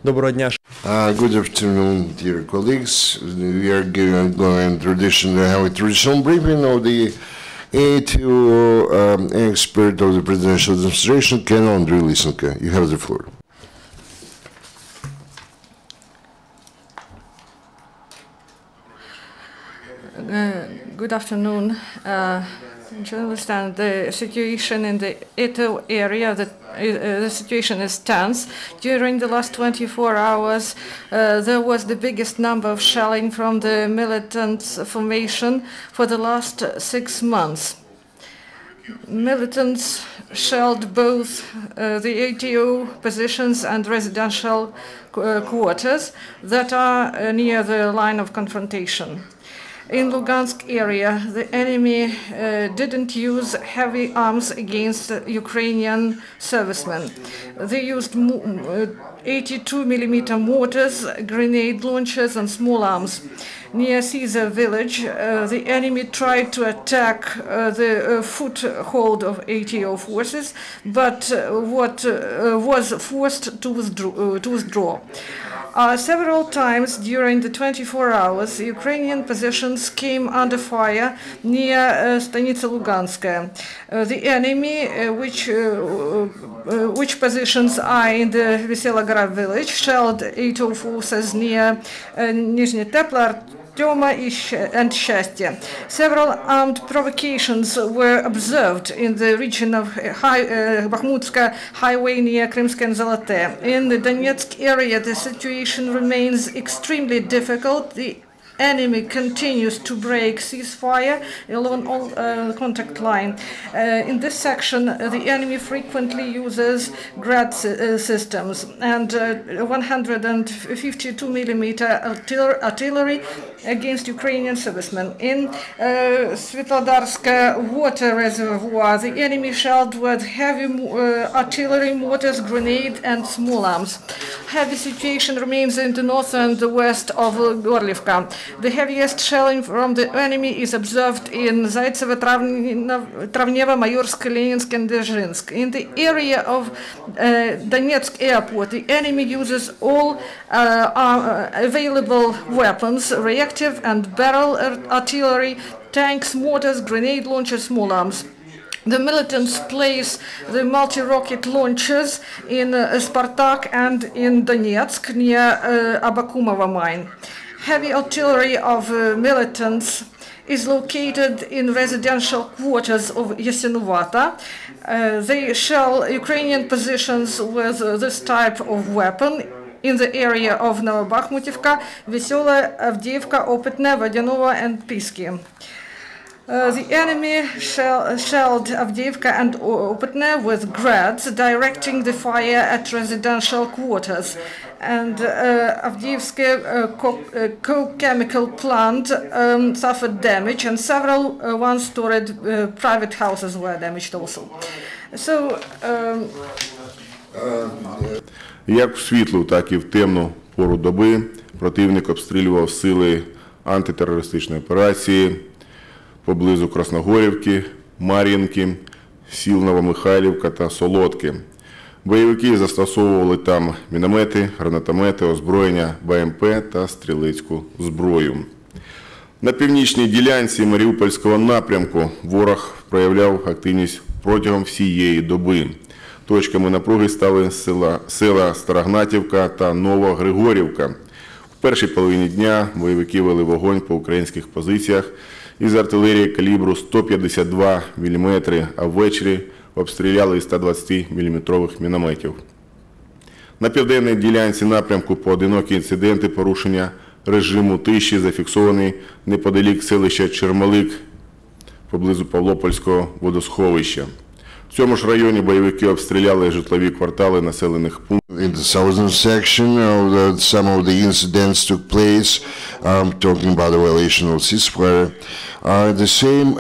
Доброго дня. Good afternoon, dear colleagues. We are going to have a traditional briefing of the ATO expert of the presidential administration, Andriy Lysenko. You have the floor. Good afternoon. To understand the situation in the ATO area, the situation is tense. During the last 24 hours, there was the biggest number of shelling from the militant formation for the last 6 months. Militants shelled both the ATO positions and residential quarters that are near the line of confrontation. In Lugansk area, the enemy didn't use heavy arms against Ukrainian servicemen. They used 82mm mortars, grenade launchers, and small arms. Near Caesar village, the enemy tried to attack the foothold of ATO forces, but was forced to withdraw. Several times during the 24 hours, Ukrainian positions came under fire near Stanitsa Luganskaya. The enemy, which positions are in the Veselograd village, shelled ATO forces near Nizhny Teplar, Toma and Shastya. Several armed provocations were observed in the region of Bakhmutska highway near Krymsk and Zolote. In the Donetsk area, the situation remains extremely difficult. The enemy continues to break ceasefire along all contact line. In this section, the enemy frequently uses Grad systems and 152mm artillery against Ukrainian servicemen. In Svetlodarska water reservoir, the enemy shelled with heavy artillery, mortars, grenade, and small arms. Heavy situation remains in the north and the west of Gorlivka. The heaviest shelling from the enemy is observed in Zaitsevo, Travnevo, Mayorsk, Leninsk, and Dzhizhinsk. In the area of Donetsk airport, the enemy uses all available weapons, reactive and barrel artillery, tanks, mortars, grenade launchers, small arms. The militants place the multi-rocket launchers in Spartak and in Donetsk near Abakumova mine. Heavy artillery of militants is located in residential quarters of Yasenovata. They shell Ukrainian positions with this type of weapon in the area of Novobakhmutivka, Vesela, Avdiivka, Opytne, Vodyanova, and Pisky. The enemy shelled Avdiivka and Opytne with grads, directing the fire at residential quarters. And Avdiivske coke chemical plant suffered damage, and several one-storied private houses were damaged also. So, як в світлу, так і в темну пору доби противник обстрілював сили антитерористичної операції поблизу Красногорівки, Мар'їнки, сіл Новомихайлівка та Солодки. Бойовики застосовували там міномети, гранатомети, озброєння БМП та стрілецьку зброю. На північній ділянці Маріупольського напрямку ворог проявляв активність протягом всієї доби. Точками напруги стали села Старогнатівка та Новогригорівка. В першій половині дня бойовики вели вогонь по українських позиціях із артилерії калібру 152 мм, а ввечері обстріляли із 120-мм мінометів. На південній ділянці напрямку поодинокі інциденти порушення режиму тиші зафіксовані неподалік селища Чермалик поблизу Павлопольського водосховища. В цьому ж районі бойовики обстріляли житлові квартали населених пунктів. In the southern section, some of the incidents took place talking about the violation of ceasefire. The same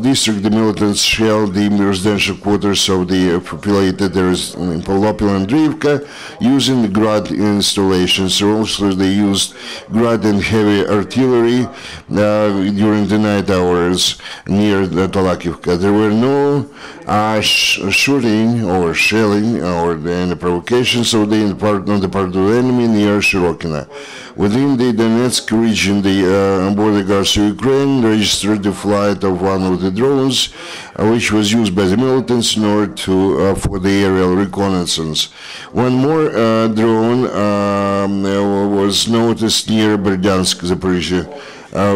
district, the militants shelled the residential quarters of the populated areas in Polopil and Andriivka using the Grad installations. So also they used Grad and heavy artillery during the night hours near the Talakivka. There were no shooting or shelling or any provocations on the part of the enemy near Shirokina. Within the Donetsk region, the border guards of Ukraine registered the flight of one of the drones, which was used by the militants in order to for the aerial reconnaissance. One more drone was noticed near Berdyansk, Zaporizhia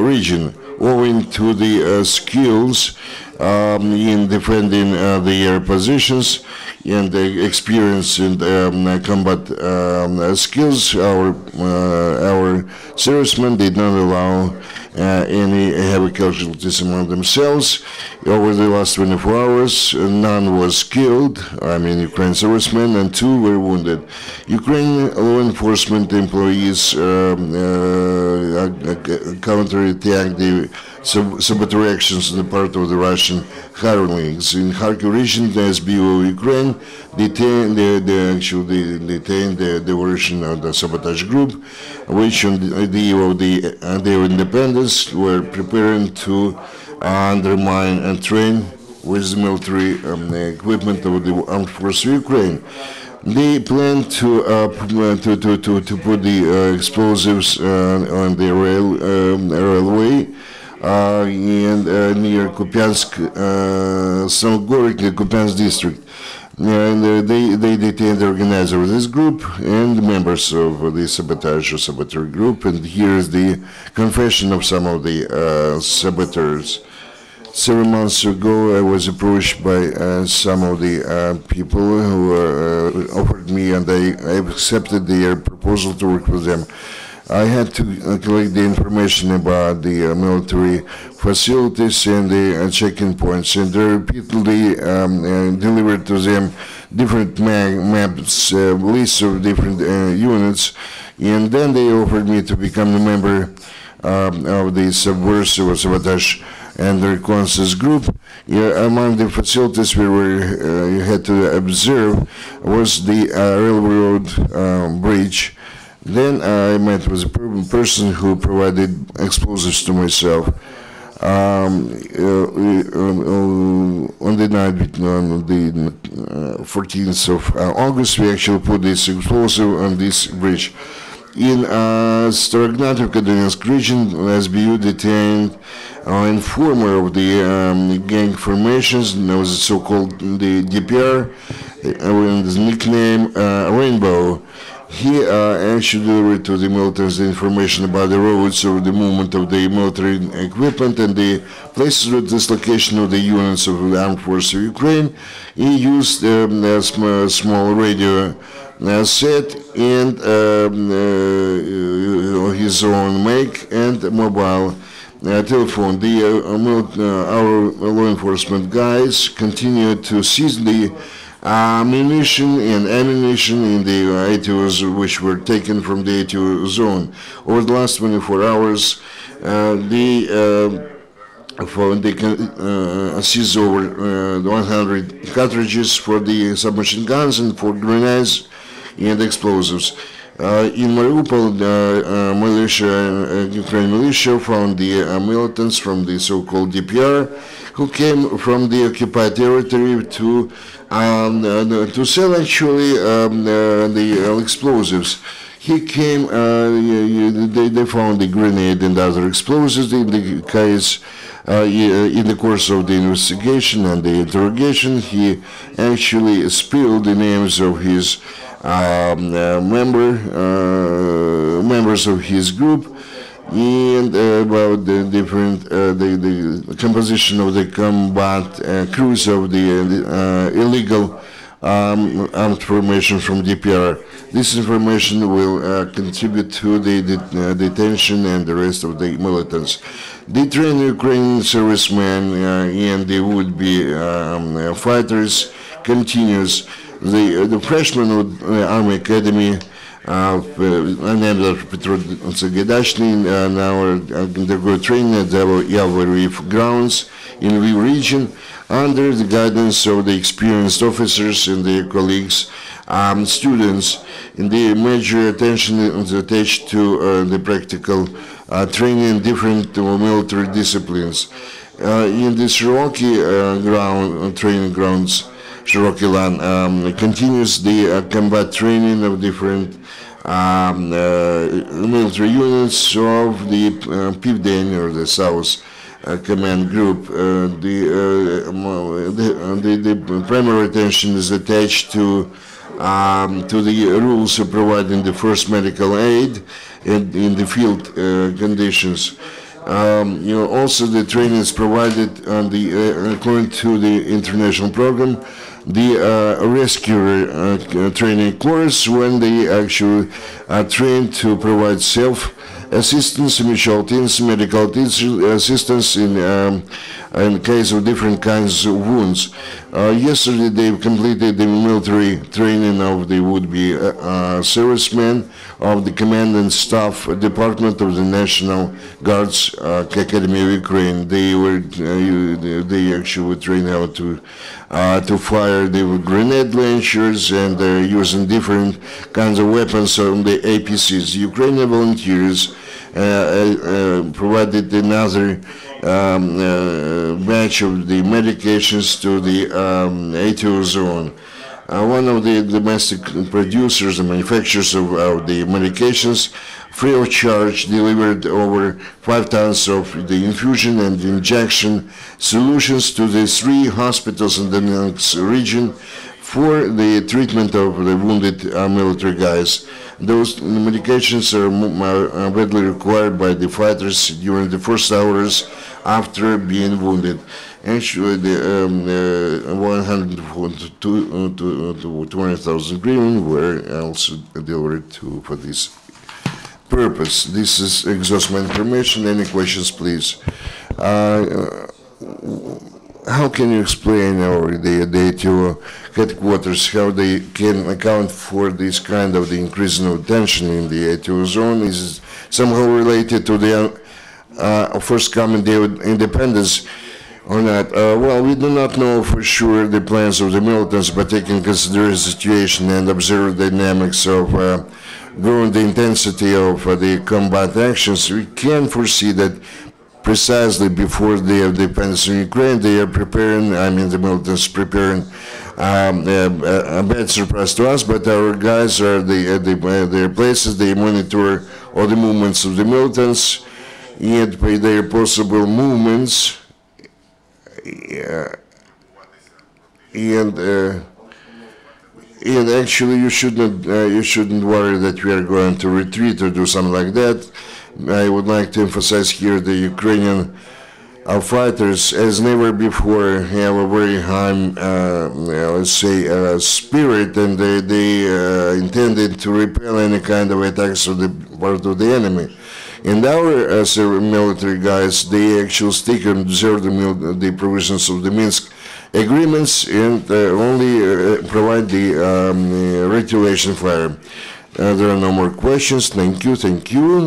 region, owing to the skills in defending the air positions and the experience in combat skills. Our servicemen did not allow any heavy casualties among themselves. Over the last 24 hours, none was killed, Ukraine servicemen, and 2 were wounded. Ukrainian law enforcement employees counterattacked the saboteur actions on the part of the Russian hirelings. In Kharkiv region, the SBU of Ukraine detained the version of the sabotage group, which on the day of the independence were preparing to undermine and train with the military equipment of the armed forces of Ukraine. They plan to put the explosives on the railway and near Kupiansk, Kupiansk district. And they detained the organizer of this group and the members of the sabotage or saboteur group. And here is the confession of some of the saboteurs. Several months ago, I was approached by some of the people who offered me, and I accepted their proposal to work with them. I had to collect the information about the military facilities and the checking points, and they repeatedly delivered to them different maps, lists of different units, and then they offered me to become a member of the subversive or sabotage and the reconnaissance group. Among the facilities you had to observe was the railroad bridge. Then I met with a person who provided explosives to myself. On the night, on the 14th of August, we actually put this explosive on this bridge. In Starognatovka, Donetsk region, SBU detained an informer of the gang formations. There was a so-called the DPR, with his nickname Rainbow. He actually delivered to the militants the information about the roads or the movement of the military equipment and the places of dislocation of the units of the armed forces of Ukraine. He used a small radio set and his own make and mobile telephone. Our law enforcement guys continued to seize the ammunition in the ATOs which were taken from the ATO zone. Over the last 24 hours, they seized over 100 cartridges for the submachine guns and for grenades and explosives. In Mariupol, Ukraine militia found the militants from the so-called DPR who came from the occupied territory to sell actually the explosives. He came, they found the grenade and other explosives in the case. In the course of the investigation and the interrogation, he actually spilled the names of his members of his group and about the different the composition of the combat crews of the illegal armed formation from DPR. This information will contribute to the detention and the rest of the militants. The trained Ukrainian servicemen and the would-be fighters continues. The freshmen of the Army Academy Another Petro Sagedashny now undergo training at the Yavorov grounds in Lviv region under the guidance of the experienced officers and their colleagues, students, and the major attention is attached to the practical training in different military disciplines. In the Shiroki training grounds, Shiroki Lan continues the combat training of different military units of the Pivden or the South Command Group. The primary attention is attached to the rules of providing the first medical aid in the field conditions. Also, the training is provided on according to the international program, the rescue training course, when they actually are trained to provide self-assistance, mutual medical assistance in case of different kinds of wounds. Yesterday, they completed the military training of the would-be servicemen of the Command and Staff Department of the National Guards Academy of Ukraine. They actually were trained how to fire the grenade launchers and using different kinds of weapons on the APCs. Ukrainian volunteers provided another batch of the medications to the ATO zone. One of the domestic producers and manufacturers of the medications, free of charge, delivered over 5 tons of the infusion and injection solutions to the 3 hospitals in the Donetsk region for the treatment of the wounded military guys. Those medications are badly required by the fighters during the first hours after being wounded. Actually, the 100,000 to 200,000 hryvnia were also delivered for this purpose. This is exhaustive information. Any questions, please? How can you explain the ATO headquarters, how they can account for this kind of the increasing of tension in the ATO zone? Is it somehow related to the first coming day of independence or not? Well, we do not know for sure the plans of the militants, but taking consider the situation and observe the dynamics of growing the intensity of the combat actions, we can foresee that precisely before the independence in Ukraine, they are preparing, the militants preparing a bad surprise to us, but our guys are at their places, they monitor all the movements of the militants, and by their possible movements, and actually you shouldn't worry that we are going to retreat or do something like that. I would like to emphasize here the Ukrainian fighters, as never before, have a very high, let's say, spirit, and they intended to repel any kind of attacks on the part of the enemy. And our military guys, they actually stick and observe the provisions of the Minsk agreements and only provide the retaliation fire. There are no more questions. Thank you.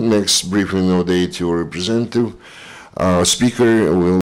Next briefing of the ATO representative speaker will